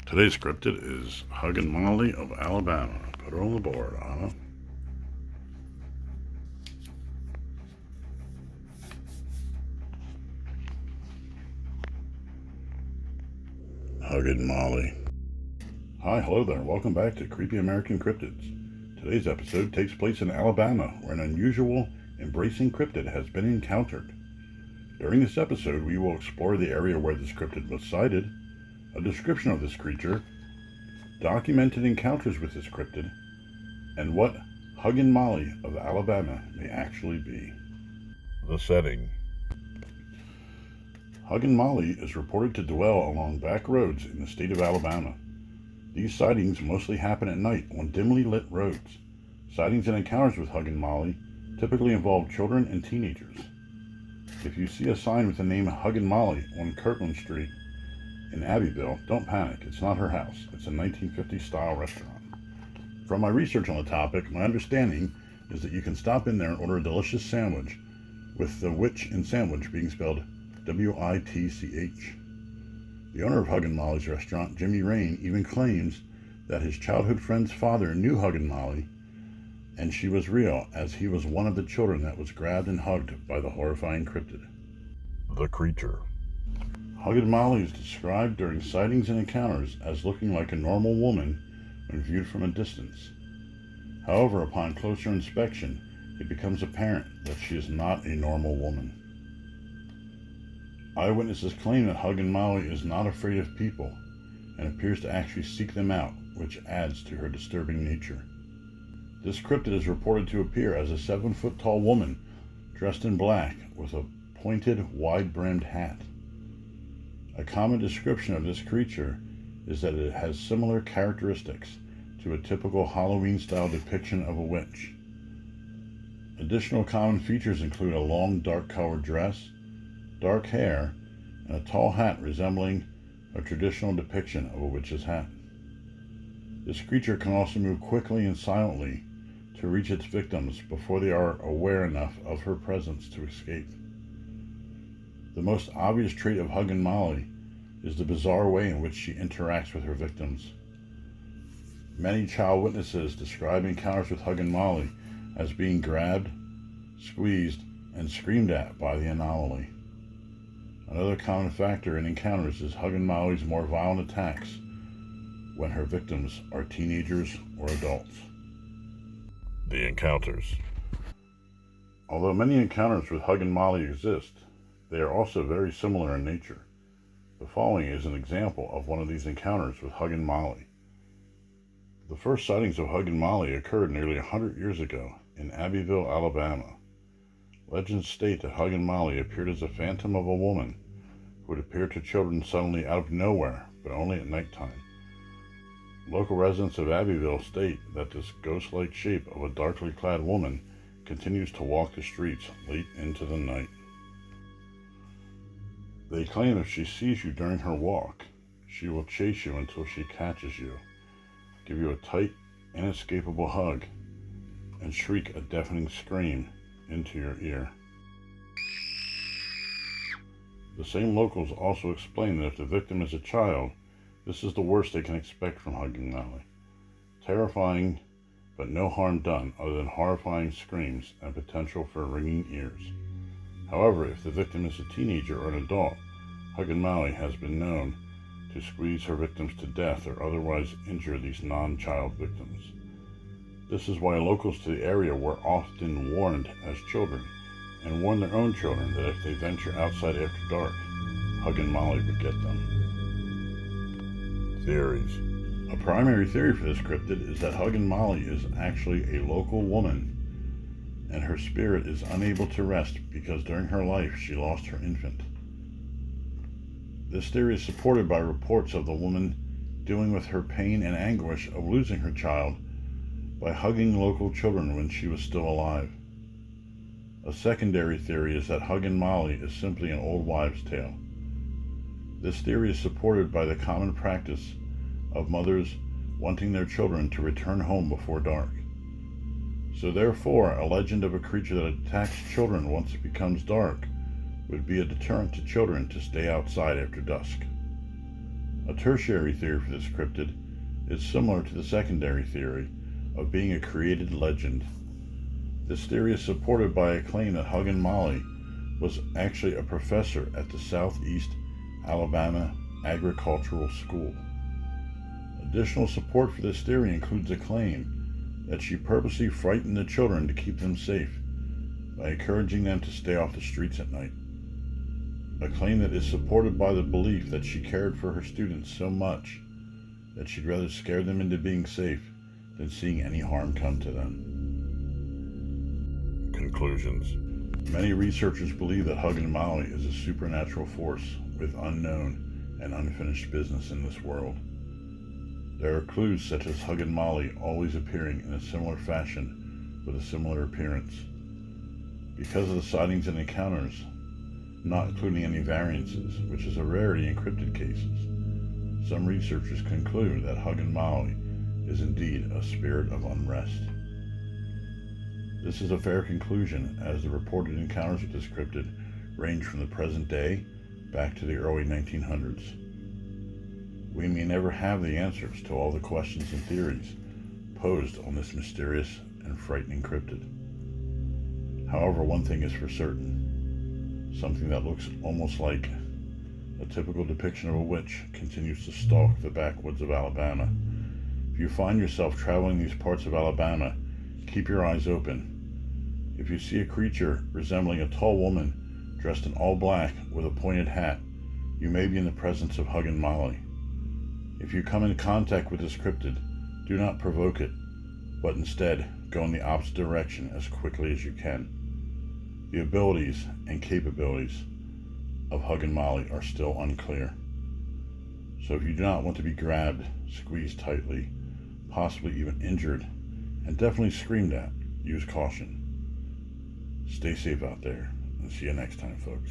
Today's cryptid is Huggin Molly of Alabama. Put her on the board, Anna. Huggin Molly. Hi, hello there. Welcome back to Creepy American Cryptids. Today's episode takes place in Alabama, where an unusual, embracing cryptid has been encountered. During this episode, we will explore the area where this cryptid was sighted, a description of this creature, documented encounters with this cryptid, and what Huggin Molly of Alabama may actually be. The setting. Huggin Molly is reported to dwell along back roads in the state of Alabama. These sightings mostly happen at night on dimly lit roads. Sightings and encounters with Huggin Molly typically involve children and teenagers. If you see a sign with the name Huggin Molly on Kirkland Street in Abbeville, don't panic. It's not her house. It's a 1950s style restaurant. From my research on the topic, my understanding is that you can stop in there and order a delicious sandwich, with the witch in sandwich being spelled W-I-T-C-H. The owner of Huggin Molly's restaurant, Jimmy Rain, even claims that his childhood friend's father knew Huggin Molly, and she was real, as he was one of the children that was grabbed and hugged by the horrifying cryptid. The creature. Huggin Molly is described during sightings and encounters as looking like a normal woman when viewed from a distance. However, upon closer inspection, it becomes apparent that she is not a normal woman. Eyewitnesses claim that Huggin Molly is not afraid of people and appears to actually seek them out, which adds to her disturbing nature. This cryptid is reported to appear as a 7-foot-tall woman dressed in black with a pointed, wide-brimmed hat. A common description of this creature is that it has similar characteristics to a typical Halloween-style depiction of a witch. Additional common features include a long, dark-colored dress, dark hair, and a tall hat resembling a traditional depiction of a witch's hat. This creature can also move quickly and silently to reach its victims before they are aware enough of her presence to escape. The most obvious trait of Huggin Molly is the bizarre way in which she interacts with her victims. Many child witnesses describe encounters with Huggin Molly as being grabbed, squeezed, and screamed at by the anomaly. Another common factor in encounters is Huggin Molly's more violent attacks when her victims are teenagers or adults. The encounters. Although many encounters with Huggin Molly exist, they are also very similar in nature. The following is an example of one of these encounters with Huggin Molly. The first sightings of Huggin Molly occurred nearly 100 years ago in Abbeville, Alabama. Legends state that Huggin Molly appeared as a phantom of a woman who would appear to children suddenly out of nowhere, but only at nighttime. Local residents of Abbeville state that this ghost-like shape of a darkly clad woman continues to walk the streets late into the night. They claim if she sees you during her walk, she will chase you until she catches you, give you a tight, inescapable hug, and shriek a deafening scream into your ear. The same locals also explain that if the victim is a child, this is the worst they can expect from Huggin Molly. Terrifying, but no harm done other than horrifying screams and potential for ringing ears. However, if the victim is a teenager or an adult, Huggin Molly has been known to squeeze her victims to death or otherwise injure these non-child victims. This is why locals to the area were often warned as children, and warned their own children that if they venture outside after dark, Huggin Molly would get them. Theories. A primary theory for this cryptid is that Huggin Molly is actually a local woman, and her spirit is unable to rest because during her life she lost her infant. This theory is supported by reports of the woman dealing with her pain and anguish of losing her child by hugging local children when she was still alive. A secondary theory is that Huggin Molly is simply an old wives' tale. This theory is supported by the common practice of mothers wanting their children to return home before dark. So therefore, a legend of a creature that attacks children once it becomes dark would be a deterrent to children to stay outside after dusk. A tertiary theory for this cryptid is similar to the secondary theory of being a created legend. This theory is supported by a claim that Huggin Molly was actually a professor at the Southeast Alabama Agricultural School. Additional support for this theory includes a claim that she purposely frightened the children to keep them safe by encouraging them to stay off the streets at night. A claim that is supported by the belief that she cared for her students so much that she'd rather scare them into being safe than seeing any harm come to them. Conclusions. Many researchers believe that Huggin Molly is a supernatural force with unknown and unfinished business in this world. There are clues such as Huggin Molly always appearing in a similar fashion with a similar appearance. Because of the sightings and encounters, not including any variances, which is a rarity in cryptid cases, some researchers conclude that Huggin Molly is indeed a spirit of unrest. This is a fair conclusion, as the reported encounters with this cryptid range from the present day back to the early 1900s. We may never have the answers to all the questions and theories posed on this mysterious and frightening cryptid. However, one thing is for certain. Something that looks almost like a typical depiction of a witch continues to stalk the backwoods of Alabama. If you find yourself traveling these parts of Alabama, keep your eyes open. If you see a creature resembling a tall woman dressed in all black with a pointed hat, you may be in the presence of Huggin Molly. If you come in contact with this cryptid, do not provoke it, but instead go in the opposite direction as quickly as you can. The abilities and capabilities of Huggin Molly are still unclear. So if you do not want to be grabbed, squeezed tightly, possibly even injured, and definitely screamed at, use caution. Stay safe out there, and see you next time, folks.